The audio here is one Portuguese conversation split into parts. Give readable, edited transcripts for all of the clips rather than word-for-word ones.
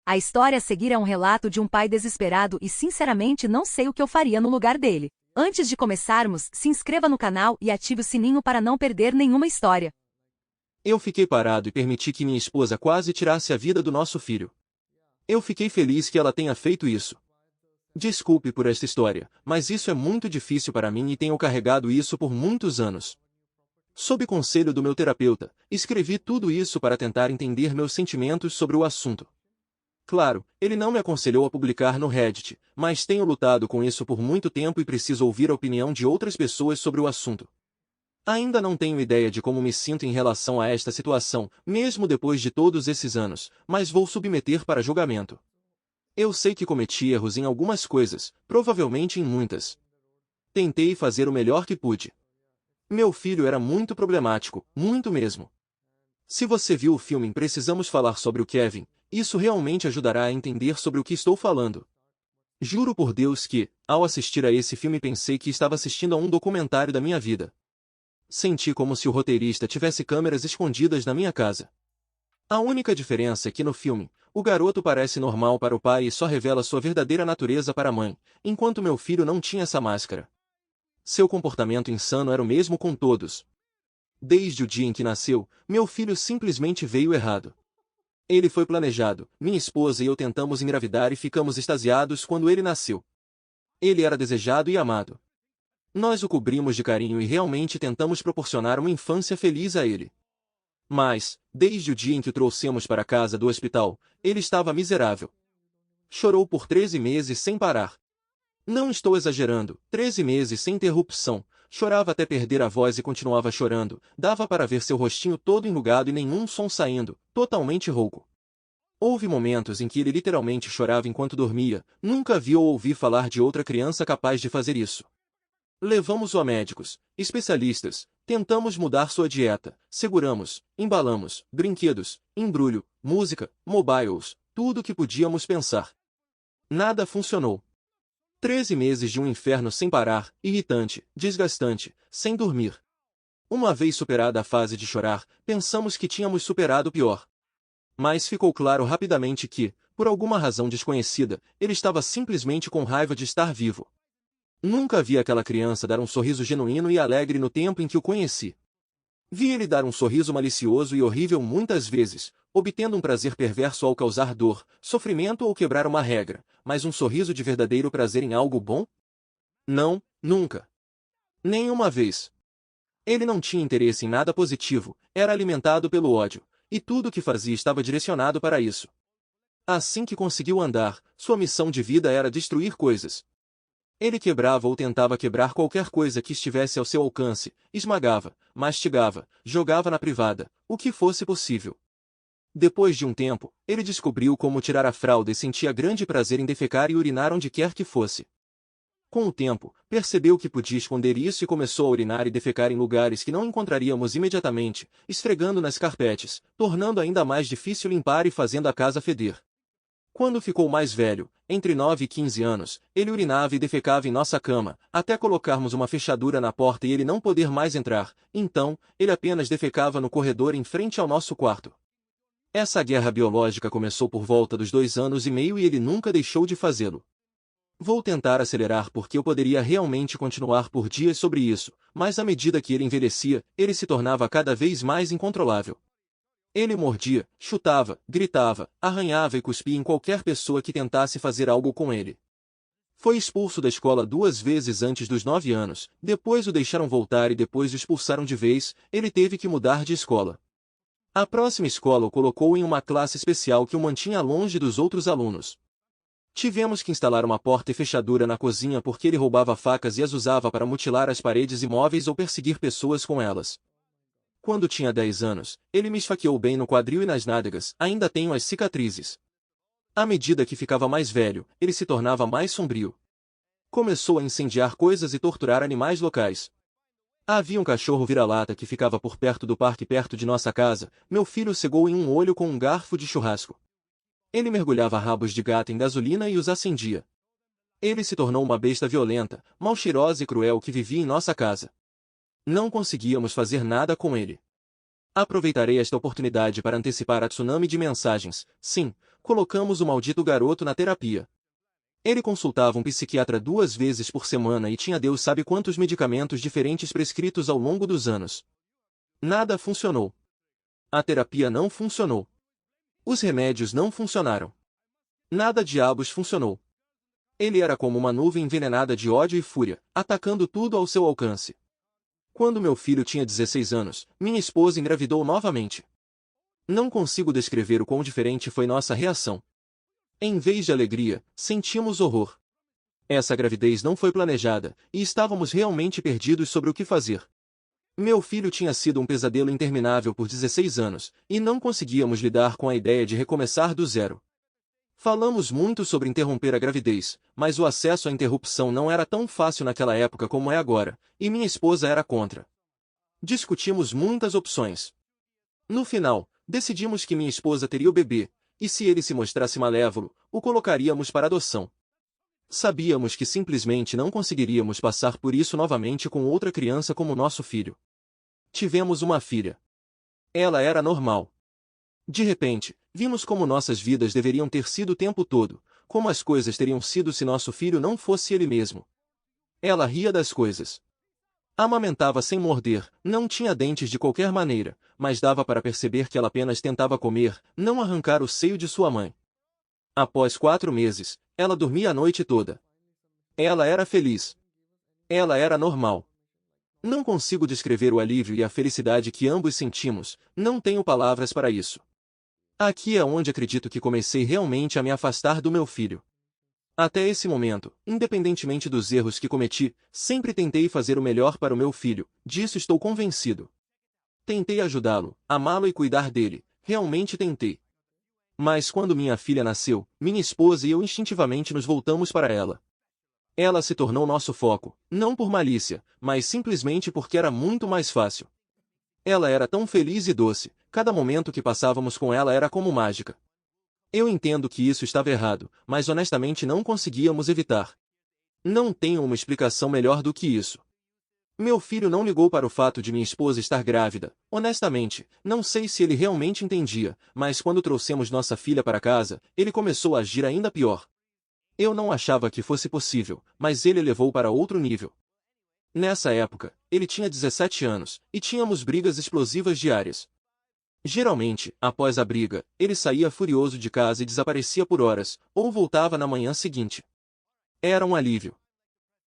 A história a seguir é um relato de um pai desesperado e sinceramente não sei o que eu faria no lugar dele. Antes de começarmos, se inscreva no canal e ative o sininho para não perder nenhuma história. Eu fiquei parado e permiti que minha esposa quase tirasse a vida do nosso filho. Eu fiquei feliz que ela tenha feito isso. Desculpe por esta história, mas isso é muito difícil para mim e tenho carregado isso por muitos anos. Sob conselho do meu terapeuta, escrevi tudo isso para tentar entender meus sentimentos sobre o assunto. Claro, ele não me aconselhou a publicar no Reddit, mas tenho lutado com isso por muito tempo e preciso ouvir a opinião de outras pessoas sobre o assunto. Ainda não tenho ideia de como me sinto em relação a esta situação, mesmo depois de todos esses anos, mas vou submeter para julgamento. Eu sei que cometi erros em algumas coisas, provavelmente em muitas. Tentei fazer o melhor que pude. Meu filho era muito problemático, muito mesmo. Se você viu o filme Precisamos Falar sobre o Kevin, isso realmente ajudará a entender sobre o que estou falando. Juro por Deus que, ao assistir a esse filme pensei que estava assistindo a um documentário da minha vida. Senti como se o roteirista tivesse câmeras escondidas na minha casa. A única diferença é que no filme, o garoto parece normal para o pai e só revela sua verdadeira natureza para a mãe, enquanto meu filho não tinha essa máscara. Seu comportamento insano era o mesmo com todos. Desde o dia em que nasceu, meu filho simplesmente veio errado. Ele foi planejado, minha esposa e eu tentamos engravidar e ficamos extasiados quando ele nasceu. Ele era desejado e amado. Nós o cobrimos de carinho e realmente tentamos proporcionar uma infância feliz a ele. Mas, desde o dia em que o trouxemos para casa do hospital, ele estava miserável. Chorou por 13 meses sem parar. Não estou exagerando, 13 meses sem interrupção. Chorava até perder a voz e continuava chorando, dava para ver seu rostinho todo enrugado e nenhum som saindo, totalmente rouco. Houve momentos em que ele literalmente chorava enquanto dormia, nunca vi ou ouvi falar de outra criança capaz de fazer isso. Levamos-o a médicos, especialistas, tentamos mudar sua dieta, seguramos, embalamos, brinquedos, embrulho, música, mobiles, tudo o que podíamos pensar. Nada funcionou. 13 meses de um inferno sem parar, irritante, desgastante, sem dormir. Uma vez superada a fase de chorar, pensamos que tínhamos superado o pior. Mas ficou claro rapidamente que, por alguma razão desconhecida, ele estava simplesmente com raiva de estar vivo. Nunca vi aquela criança dar um sorriso genuíno e alegre no tempo em que o conheci. Vi ele dar um sorriso malicioso e horrível muitas vezes, obtendo um prazer perverso ao causar dor, sofrimento ou quebrar uma regra, mas um sorriso de verdadeiro prazer em algo bom? Não, nunca. Nenhuma vez. Ele não tinha interesse em nada positivo, era alimentado pelo ódio, e tudo o que fazia estava direcionado para isso. Assim que conseguiu andar, sua missão de vida era destruir coisas. Ele quebrava ou tentava quebrar qualquer coisa que estivesse ao seu alcance, esmagava, mastigava, jogava na privada, o que fosse possível. Depois de um tempo, ele descobriu como tirar a fralda e sentia grande prazer em defecar e urinar onde quer que fosse. Com o tempo, percebeu que podia esconder isso e começou a urinar e defecar em lugares que não encontraríamos imediatamente, esfregando nas carpetes, tornando ainda mais difícil limpar e fazendo a casa feder. Quando ficou mais velho, entre 9 e 15 anos, ele urinava e defecava em nossa cama, até colocarmos uma fechadura na porta e ele não poder mais entrar, então, ele apenas defecava no corredor em frente ao nosso quarto. Essa guerra biológica começou por volta dos 2 anos e meio e ele nunca deixou de fazê-lo. Vou tentar acelerar porque eu poderia realmente continuar por dias sobre isso, mas à medida que ele envelhecia, ele se tornava cada vez mais incontrolável. Ele mordia, chutava, gritava, arranhava e cuspia em qualquer pessoa que tentasse fazer algo com ele. Foi expulso da escola 2 vezes antes dos 9 anos, depois o deixaram voltar e depois o expulsaram de vez, ele teve que mudar de escola. A próxima escola o colocou em uma classe especial que o mantinha longe dos outros alunos. Tivemos que instalar uma porta e fechadura na cozinha porque ele roubava facas e as usava para mutilar as paredes e móveis ou perseguir pessoas com elas. Quando tinha 10 anos, ele me esfaqueou bem no quadril e nas nádegas, ainda tenho as cicatrizes. À medida que ficava mais velho, ele se tornava mais sombrio. Começou a incendiar coisas e torturar animais locais. Havia um cachorro vira-lata que ficava por perto do parque perto de nossa casa, meu filho cegou em um olho com um garfo de churrasco. Ele mergulhava rabos de gato em gasolina e os acendia. Ele se tornou uma besta violenta, mal cheirosa e cruel que vivia em nossa casa. Não conseguíamos fazer nada com ele. Aproveitarei esta oportunidade para antecipar a tsunami de mensagens. Sim, colocamos o maldito garoto na terapia. Ele consultava um psiquiatra 2 vezes por semana e tinha Deus sabe quantos medicamentos diferentes prescritos ao longo dos anos. Nada funcionou. A terapia não funcionou. Os remédios não funcionaram. Nada diabos funcionou. Ele era como uma nuvem envenenada de ódio e fúria, atacando tudo ao seu alcance. Quando meu filho tinha 16 anos, minha esposa engravidou novamente. Não consigo descrever o quão diferente foi nossa reação. Em vez de alegria, sentimos horror. Essa gravidez não foi planejada, e estávamos realmente perdidos sobre o que fazer. Meu filho tinha sido um pesadelo interminável por 16 anos, e não conseguíamos lidar com a ideia de recomeçar do zero. Falamos muito sobre interromper a gravidez, mas o acesso à interrupção não era tão fácil naquela época como é agora, e minha esposa era contra. Discutimos muitas opções. No final, decidimos que minha esposa teria o bebê, e se ele se mostrasse malévolo, o colocaríamos para adoção. Sabíamos que simplesmente não conseguiríamos passar por isso novamente com outra criança como nosso filho. Tivemos uma filha. Ela era normal. De repente, vimos como nossas vidas deveriam ter sido o tempo todo, como as coisas teriam sido se nosso filho não fosse ele mesmo. Ela ria das coisas. Amamentava sem morder, não tinha dentes de qualquer maneira, mas dava para perceber que ela apenas tentava comer, não arrancar o seio de sua mãe. Após 4 meses, ela dormia a noite toda. Ela era feliz. Ela era normal. Não consigo descrever o alívio e a felicidade que ambos sentimos, não tenho palavras para isso. Aqui é onde acredito que comecei realmente a me afastar do meu filho. Até esse momento, independentemente dos erros que cometi, sempre tentei fazer o melhor para o meu filho, disso estou convencido. Tentei ajudá-lo, amá-lo e cuidar dele, realmente tentei. Mas quando minha filha nasceu, minha esposa e eu instintivamente nos voltamos para ela. Ela se tornou nosso foco, não por malícia, mas simplesmente porque era muito mais fácil. Ela era tão feliz e doce, cada momento que passávamos com ela era como mágica. Eu entendo que isso estava errado, mas honestamente não conseguíamos evitar. Não tenho uma explicação melhor do que isso. Meu filho não ligou para o fato de minha esposa estar grávida. Honestamente, não sei se ele realmente entendia, mas quando trouxemos nossa filha para casa, ele começou a agir ainda pior. Eu não achava que fosse possível, mas ele levou para outro nível. Nessa época, ele tinha 17 anos, e tínhamos brigas explosivas diárias. Geralmente, após a briga, ele saía furioso de casa e desaparecia por horas, ou voltava na manhã seguinte. Era um alívio.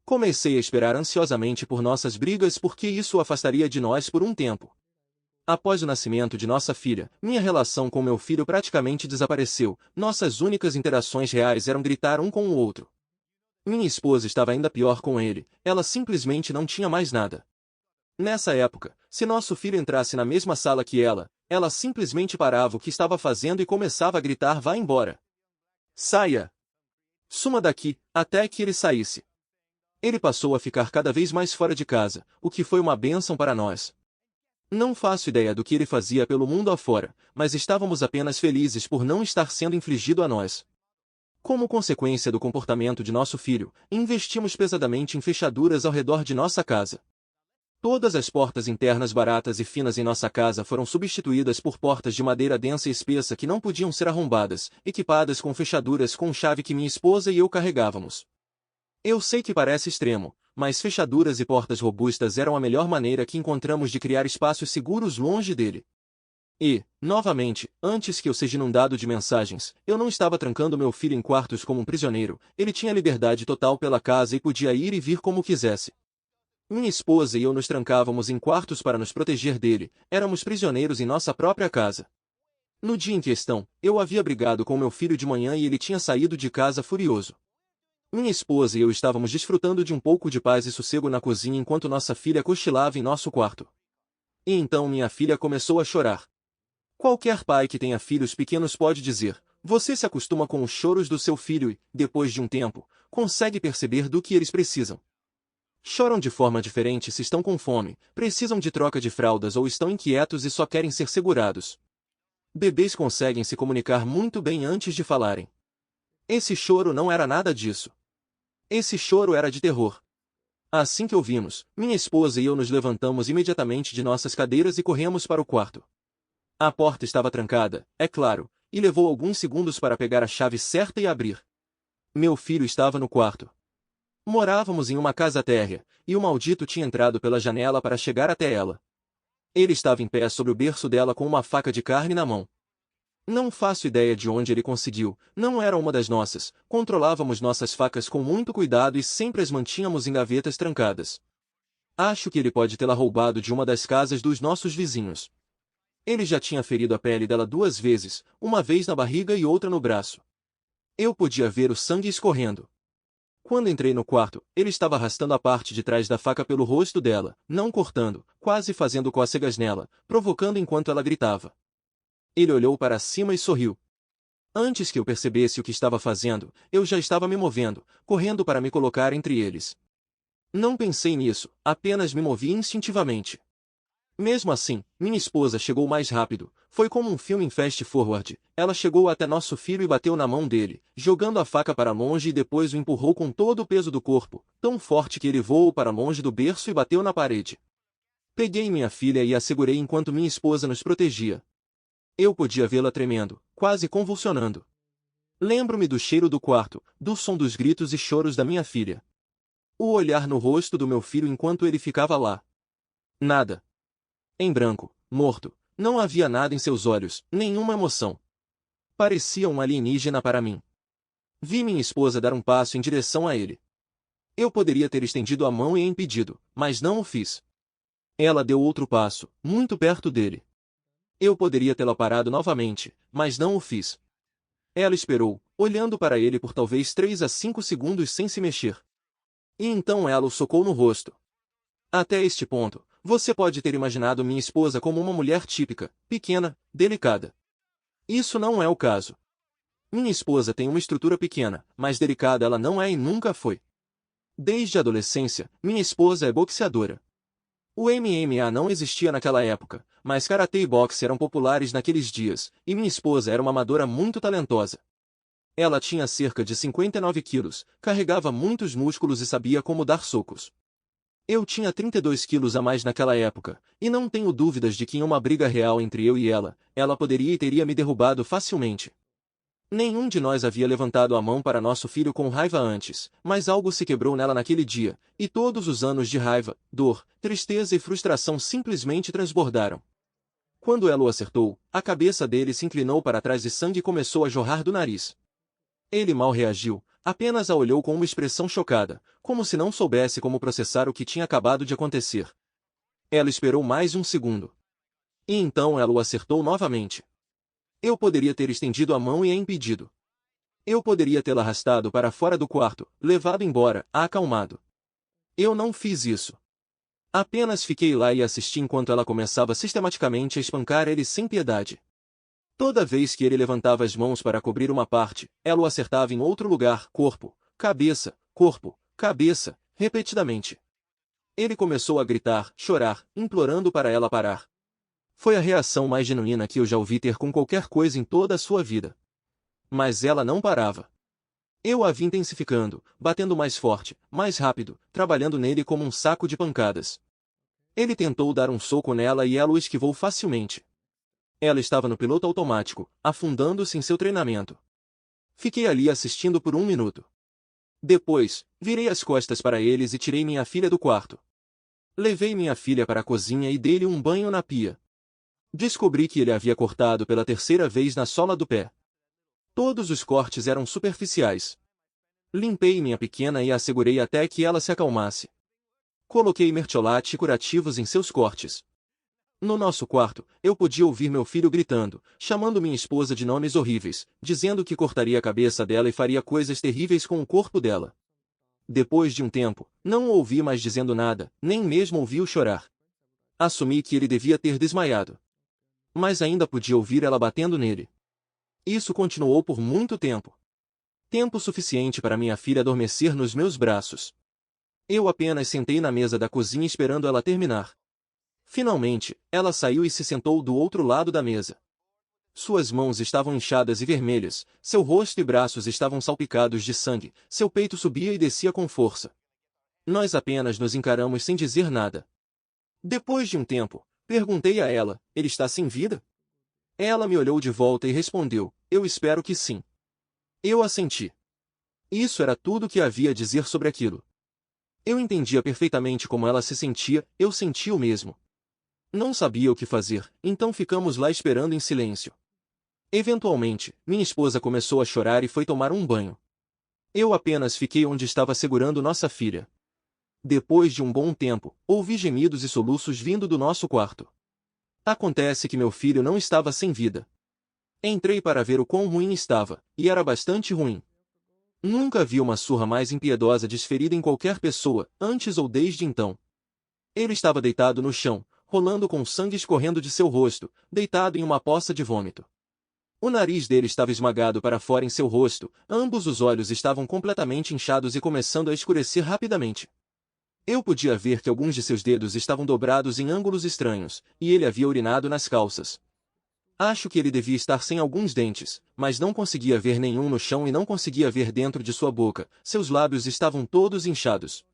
Comecei a esperar ansiosamente por nossas brigas porque isso o afastaria de nós por um tempo. Após o nascimento de nossa filha, minha relação com meu filho praticamente desapareceu, nossas únicas interações reais eram gritar um com o outro. Minha esposa estava ainda pior com ele, ela simplesmente não tinha mais nada. Nessa época, se nosso filho entrasse na mesma sala que ela simplesmente parava o que estava fazendo e começava a gritar: "Vá embora! Saia! Suma daqui!", até que ele saísse. Ele passou a ficar cada vez mais fora de casa, o que foi uma bênção para nós. Não faço ideia do que ele fazia pelo mundo afora, mas estávamos apenas felizes por não estar sendo infligido a nós. Como consequência do comportamento de nosso filho, investimos pesadamente em fechaduras ao redor de nossa casa. Todas as portas internas baratas e finas em nossa casa foram substituídas por portas de madeira densa e espessa que não podiam ser arrombadas, equipadas com fechaduras com chave que minha esposa e eu carregávamos. Eu sei que parece extremo, mas fechaduras e portas robustas eram a melhor maneira que encontramos de criar espaços seguros longe dele. E, novamente, antes que eu seja inundado de mensagens, eu não estava trancando meu filho em quartos como um prisioneiro, ele tinha liberdade total pela casa e podia ir e vir como quisesse. Minha esposa e eu nos trancávamos em quartos para nos proteger dele, éramos prisioneiros em nossa própria casa. No dia em questão, eu havia brigado com meu filho de manhã e ele tinha saído de casa furioso. Minha esposa e eu estávamos desfrutando de um pouco de paz e sossego na cozinha enquanto nossa filha cochilava em nosso quarto. E então minha filha começou a chorar. Qualquer pai que tenha filhos pequenos pode dizer: você se acostuma com os choros do seu filho e, depois de um tempo, consegue perceber do que eles precisam. Choram de forma diferente se estão com fome, precisam de troca de fraldas ou estão inquietos e só querem ser segurados. Bebês conseguem se comunicar muito bem antes de falarem. Esse choro não era nada disso. Esse choro era de terror. Assim que ouvimos, minha esposa e eu nos levantamos imediatamente de nossas cadeiras e corremos para o quarto. A porta estava trancada, é claro, e levou alguns segundos para pegar a chave certa e abrir. Meu filho estava no quarto. Morávamos em uma casa térrea, e o maldito tinha entrado pela janela para chegar até ela. Ele estava em pé sobre o berço dela com uma faca de carne na mão. Não faço ideia de onde ele conseguiu, não era uma das nossas, controlávamos nossas facas com muito cuidado e sempre as mantínhamos em gavetas trancadas. Acho que ele pode tê-la roubado de uma das casas dos nossos vizinhos. Ele já tinha ferido a pele dela 2 vezes, uma vez na barriga e outra no braço. Eu podia ver o sangue escorrendo. Quando entrei no quarto, ele estava arrastando a parte de trás da faca pelo rosto dela, não cortando, quase fazendo cócegas nela, provocando enquanto ela gritava. Ele olhou para cima e sorriu. Antes que eu percebesse o que estava fazendo, eu já estava me movendo, correndo para me colocar entre eles. Não pensei nisso, apenas me movi instintivamente. Mesmo assim, minha esposa chegou mais rápido, foi como um filme em fast forward. Ela chegou até nosso filho e bateu na mão dele, jogando a faca para longe e depois o empurrou com todo o peso do corpo, tão forte que ele voou para longe do berço e bateu na parede. Peguei minha filha e a segurei enquanto minha esposa nos protegia. Eu podia vê-la tremendo, quase convulsionando. Lembro-me do cheiro do quarto, do som dos gritos e choros da minha filha. O olhar no rosto do meu filho enquanto ele ficava lá. Nada. Em branco, morto, não havia nada em seus olhos, nenhuma emoção. Parecia um alienígena para mim. Vi minha esposa dar um passo em direção a ele. Eu poderia ter estendido a mão e impedido, mas não o fiz. Ela deu outro passo, muito perto dele. Eu poderia tê-la parado novamente, mas não o fiz. Ela esperou, olhando para ele por talvez 3 a 5 segundos sem se mexer. E então ela o socou no rosto. Até este ponto, você pode ter imaginado minha esposa como uma mulher típica, pequena, delicada. Isso não é o caso. Minha esposa tem uma estrutura pequena, mas delicada ela não é e nunca foi. Desde a adolescência, minha esposa é boxeadora. O MMA não existia naquela época, mas karatê e boxe eram populares naqueles dias, e minha esposa era uma amadora muito talentosa. Ela tinha cerca de 59 quilos, carregava muitos músculos e sabia como dar socos. Eu tinha 32 quilos a mais naquela época, e não tenho dúvidas de que em uma briga real entre eu e ela poderia e teria me derrubado facilmente. Nenhum de nós havia levantado a mão para nosso filho com raiva antes, mas algo se quebrou nela naquele dia, e todos os anos de raiva, dor, tristeza e frustração simplesmente transbordaram. Quando ela o acertou, a cabeça dele se inclinou para trás e sangue começou a jorrar do nariz. Ele mal reagiu, apenas a olhou com uma expressão chocada, como se não soubesse como processar o que tinha acabado de acontecer. Ela esperou mais um segundo. E então ela o acertou novamente. Eu poderia ter estendido a mão e a impedido. Eu poderia tê-la arrastado para fora do quarto, levado embora, acalmado. Eu não fiz isso. Apenas fiquei lá e assisti enquanto ela começava sistematicamente a espancar ele sem piedade. Toda vez que ele levantava as mãos para cobrir uma parte, ela o acertava em outro lugar, corpo, cabeça, repetidamente. Ele começou a gritar, chorar, implorando para ela parar. Foi a reação mais genuína que eu já ouvi ter com qualquer coisa em toda a sua vida. Mas ela não parava. Eu a vi intensificando, batendo mais forte, mais rápido, trabalhando nele como um saco de pancadas. Ele tentou dar um soco nela e ela o esquivou facilmente. Ela estava no piloto automático, afundando-se em seu treinamento. Fiquei ali assistindo por 1 minuto. Depois, virei as costas para eles e tirei minha filha do quarto. Levei minha filha para a cozinha e dei-lhe um banho na pia. Descobri que ele havia cortado pela 3ª vez na sola do pé. Todos os cortes eram superficiais. Limpei minha pequena e a segurei até que ela se acalmasse. Coloquei mertiolate e curativos em seus cortes. No nosso quarto, eu podia ouvir meu filho gritando, chamando minha esposa de nomes horríveis, dizendo que cortaria a cabeça dela e faria coisas terríveis com o corpo dela. Depois de um tempo, não o ouvi mais dizendo nada, nem mesmo ouvi-o chorar. Assumi que ele devia ter desmaiado. Mas ainda podia ouvir ela batendo nele. Isso continuou por muito tempo. Tempo suficiente para minha filha adormecer nos meus braços. Eu apenas sentei na mesa da cozinha esperando ela terminar. Finalmente, ela saiu e se sentou do outro lado da mesa. Suas mãos estavam inchadas e vermelhas, seu rosto e braços estavam salpicados de sangue, seu peito subia e descia com força. Nós apenas nos encaramos sem dizer nada. Depois de um tempo, perguntei a ela, ele está sem vida? Ela me olhou de volta e respondeu, eu espero que sim. Eu assenti. Isso era tudo que havia a dizer sobre aquilo. Eu entendia perfeitamente como ela se sentia, eu sentia o mesmo. Não sabia o que fazer, então ficamos lá esperando em silêncio. Eventualmente, minha esposa começou a chorar e foi tomar um banho. Eu apenas fiquei onde estava segurando nossa filha. Depois de um bom tempo, ouvi gemidos e soluços vindo do nosso quarto. Acontece que meu filho não estava sem vida. Entrei para ver o quão ruim estava, e era bastante ruim. Nunca vi uma surra mais impiedosa desferida em qualquer pessoa, antes ou desde então. Ele estava deitado no chão, rolando com sangue escorrendo de seu rosto, deitado em uma poça de vômito. O nariz dele estava esmagado para fora em seu rosto, ambos os olhos estavam completamente inchados e começando a escurecer rapidamente. Eu podia ver que alguns de seus dedos estavam dobrados em ângulos estranhos, e ele havia urinado nas calças. Acho que ele devia estar sem alguns dentes, mas não conseguia ver nenhum no chão e não conseguia ver dentro de sua boca, seus lábios estavam todos inchados.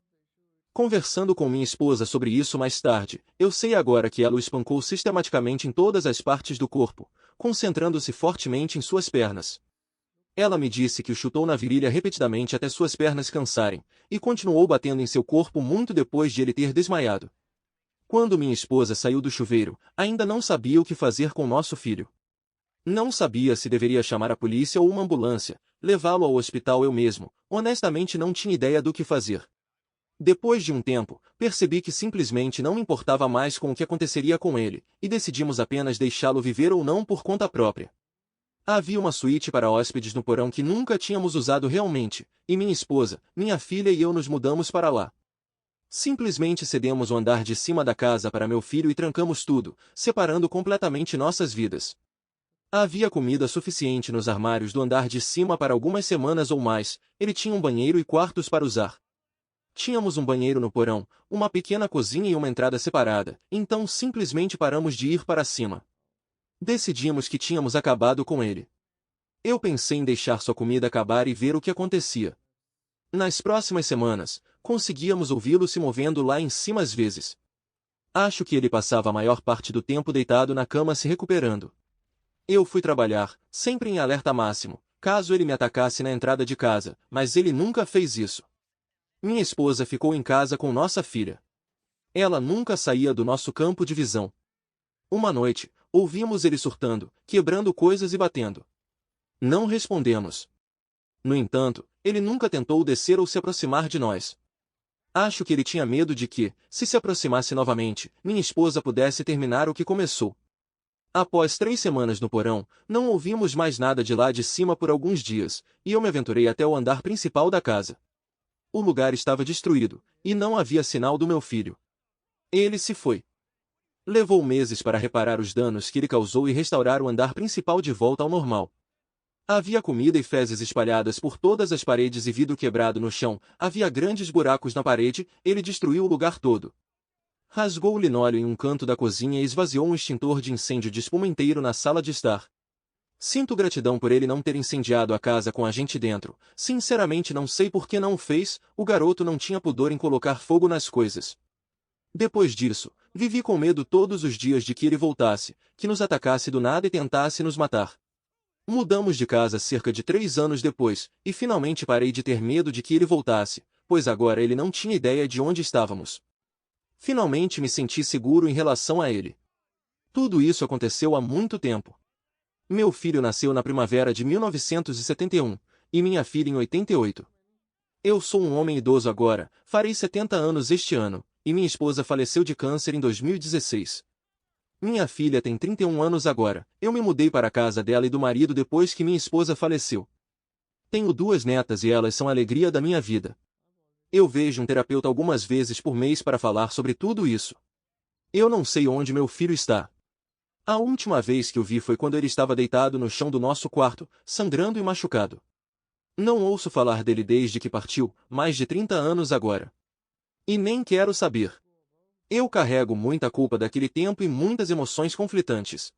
Conversando com minha esposa sobre isso mais tarde, eu sei agora que ela o espancou sistematicamente em todas as partes do corpo, concentrando-se fortemente em suas pernas. Ela me disse que o chutou na virilha repetidamente até suas pernas cansarem, e continuou batendo em seu corpo muito depois de ele ter desmaiado. Quando minha esposa saiu do chuveiro, ainda não sabia o que fazer com nosso filho. Não sabia se deveria chamar a polícia ou uma ambulância, levá-lo ao hospital eu mesmo, honestamente não tinha ideia do que fazer. Depois de um tempo, percebi que simplesmente não me importava mais com o que aconteceria com ele, e decidimos apenas deixá-lo viver ou não por conta própria. Havia uma suíte para hóspedes no porão que nunca tínhamos usado realmente, e minha esposa, minha filha e eu nos mudamos para lá. Simplesmente cedemos o andar de cima da casa para meu filho e trancamos tudo, separando completamente nossas vidas. Havia comida suficiente nos armários do andar de cima para algumas semanas ou mais, ele tinha um banheiro e quartos para usar. Tínhamos um banheiro no porão, uma pequena cozinha e uma entrada separada, então simplesmente paramos de ir para cima. Decidimos que tínhamos acabado com ele. Eu pensei em deixar sua comida acabar e ver o que acontecia. Nas próximas semanas, conseguíamos ouvi-lo se movendo lá em cima às vezes. Acho que ele passava a maior parte do tempo deitado na cama se recuperando. Eu fui trabalhar, sempre em alerta máximo, caso ele me atacasse na entrada de casa, mas ele nunca fez isso. Minha esposa ficou em casa com nossa filha. Ela nunca saía do nosso campo de visão. Uma noite, ouvimos ele surtando, quebrando coisas e batendo. Não respondemos. No entanto, ele nunca tentou descer ou se aproximar de nós. Acho que ele tinha medo de que, se aproximasse novamente, minha esposa pudesse terminar o que começou. Após 3 semanas no porão, não ouvimos mais nada de lá de cima por alguns dias, e eu me aventurei até o andar principal da casa. O lugar estava destruído, e não havia sinal do meu filho. Ele se foi. Levou meses para reparar os danos que ele causou e restaurar o andar principal de volta ao normal. Havia comida e fezes espalhadas por todas as paredes e vidro quebrado no chão, havia grandes buracos na parede, ele destruiu o lugar todo. Rasgou o linóleo em um canto da cozinha e esvaziou um extintor de incêndio de espuma inteiro na sala de estar. Sinto gratidão por ele não ter incendiado a casa com a gente dentro. Sinceramente não sei por que não o fez, o garoto não tinha pudor em colocar fogo nas coisas. Depois disso, vivi com medo todos os dias de que ele voltasse, que nos atacasse do nada e tentasse nos matar. Mudamos de casa cerca de 3 anos depois, e finalmente parei de ter medo de que ele voltasse, pois agora ele não tinha ideia de onde estávamos. Finalmente me senti seguro em relação a ele. Tudo isso aconteceu há muito tempo. Meu filho nasceu na primavera de 1971, e minha filha em 88. Eu sou um homem idoso agora, farei 70 anos este ano, e minha esposa faleceu de câncer em 2016. Minha filha tem 31 anos agora, eu me mudei para a casa dela e do marido depois que minha esposa faleceu. Tenho 2 netas e elas são a alegria da minha vida. Eu vejo um terapeuta algumas vezes por mês para falar sobre tudo isso. Eu não sei onde meu filho está. A última vez que o vi foi quando ele estava deitado no chão do nosso quarto, sangrando e machucado. Não ouço falar dele desde que partiu, mais de 30 anos agora. E nem quero saber. Eu carrego muita culpa daquele tempo e muitas emoções conflitantes.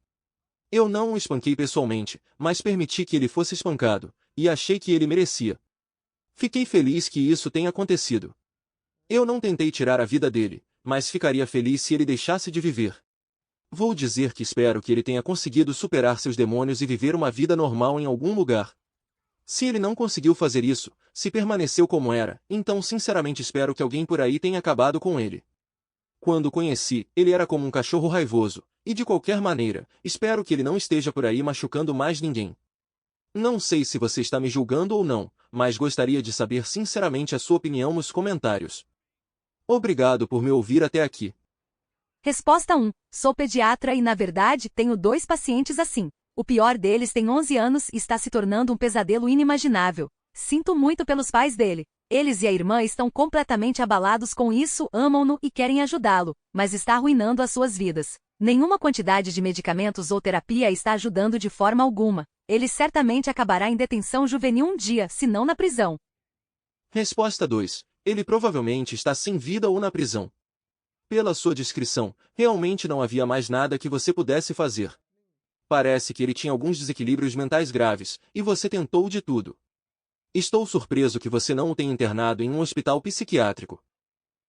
Eu não o espanquei pessoalmente, mas permiti que ele fosse espancado, e achei que ele merecia. Fiquei feliz que isso tenha acontecido. Eu não tentei tirar a vida dele, mas ficaria feliz se ele deixasse de viver. Vou dizer que espero que ele tenha conseguido superar seus demônios e viver uma vida normal em algum lugar. Se ele não conseguiu fazer isso, se permaneceu como era, então sinceramente espero que alguém por aí tenha acabado com ele. Quando o conheci, ele era como um cachorro raivoso, e de qualquer maneira, espero que ele não esteja por aí machucando mais ninguém. Não sei se você está me julgando ou não, mas gostaria de saber sinceramente a sua opinião nos comentários. Obrigado por me ouvir até aqui. Resposta 1. Sou pediatra e na verdade tenho 2 pacientes assim. O pior deles tem 11 anos e está se tornando um pesadelo inimaginável. Sinto muito pelos pais dele. Eles e a irmã estão completamente abalados com isso, amam-no e querem ajudá-lo, mas está arruinando as suas vidas. Nenhuma quantidade de medicamentos ou terapia está ajudando de forma alguma. Ele certamente acabará em detenção juvenil um dia, se não na prisão. Resposta 2. Ele provavelmente está sem vida ou na prisão. Pela sua descrição, realmente não havia mais nada que você pudesse fazer. Parece que ele tinha alguns desequilíbrios mentais graves, e você tentou de tudo. Estou surpreso que você não o tenha internado em um hospital psiquiátrico.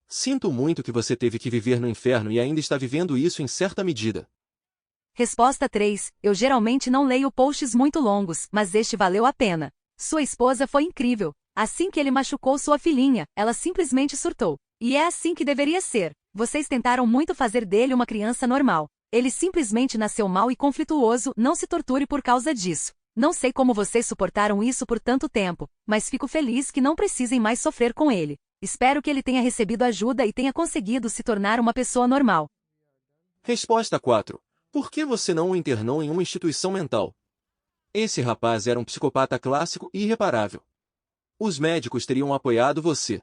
Sinto muito que você teve que viver no inferno e ainda está vivendo isso em certa medida. Resposta 3. Eu geralmente não leio posts muito longos, mas este valeu a pena. Sua esposa foi incrível. Assim que ele machucou sua filhinha, ela simplesmente surtou. E é assim que deveria ser. Vocês tentaram muito fazer dele uma criança normal. Ele simplesmente nasceu mal e conflituoso, não se torture por causa disso. Não sei como vocês suportaram isso por tanto tempo, mas fico feliz que não precisem mais sofrer com ele. Espero que ele tenha recebido ajuda e tenha conseguido se tornar uma pessoa normal. Resposta 4. Por que você não o internou em uma instituição mental? Esse rapaz era um psicopata clássico e irreparável. Os médicos teriam apoiado você.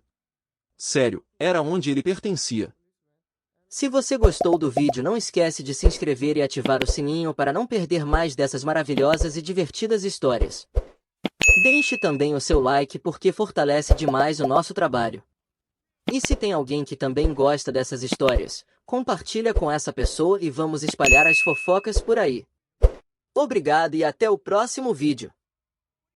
Sério, era onde ele pertencia. Se você gostou do vídeo, não esquece de se inscrever e ativar o sininho para não perder mais dessas maravilhosas e divertidas histórias. Deixe também o seu like porque fortalece demais o nosso trabalho. E se tem alguém que também gosta dessas histórias, compartilha com essa pessoa e vamos espalhar as fofocas por aí. Obrigado e até o próximo vídeo.